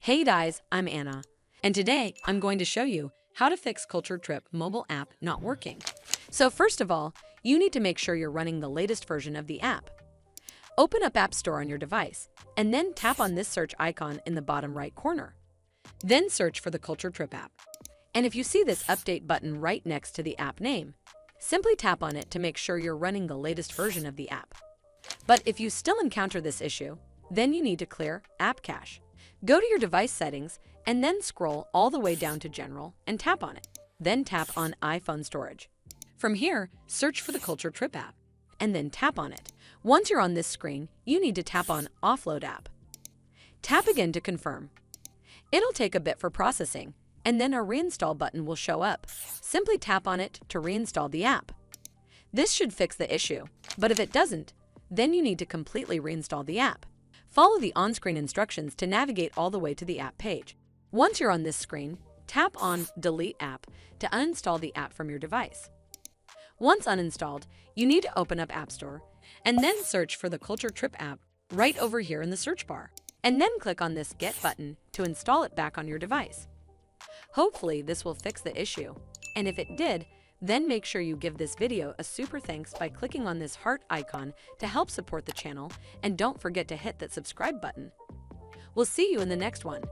Hey guys, I'm Anna, and today I'm going to show you how to fix Culture Trip mobile app not working. So first of all, you need to make sure you're running the latest version of the app. Open up App Store on your device, and then tap on this search icon in the bottom right corner. Then search for the Culture Trip app. And if you see this update button right next to the app name, simply tap on it to make sure you're running the latest version of the app. But if you still encounter this issue, then you need to clear App Cache. Go to your device settings and then scroll all the way down to General and tap on it. Then tap on iPhone Storage. From here, search for the Culture Trip app and then tap on it. Once you're on this screen, you need to tap on Offload App. Tap again to confirm. It'll take a bit for processing, and then a Reinstall button will show up. Simply tap on it to reinstall the app. This should fix the issue, but if it doesn't, then you need to completely reinstall the app. Follow the on-screen instructions to navigate all the way to the app page. Once you're on this screen, tap on Delete App to uninstall the app from your device. Once uninstalled, you need to open up App Store and then search for the Culture Trip app right over here in the search bar, and then click on this Get button to install it back on your device. Hopefully this will fix the issue, and if it did, then make sure you give this video a super thanks by clicking on this heart icon to help support the channel, and don't forget to hit that subscribe button. We'll see you in the next one.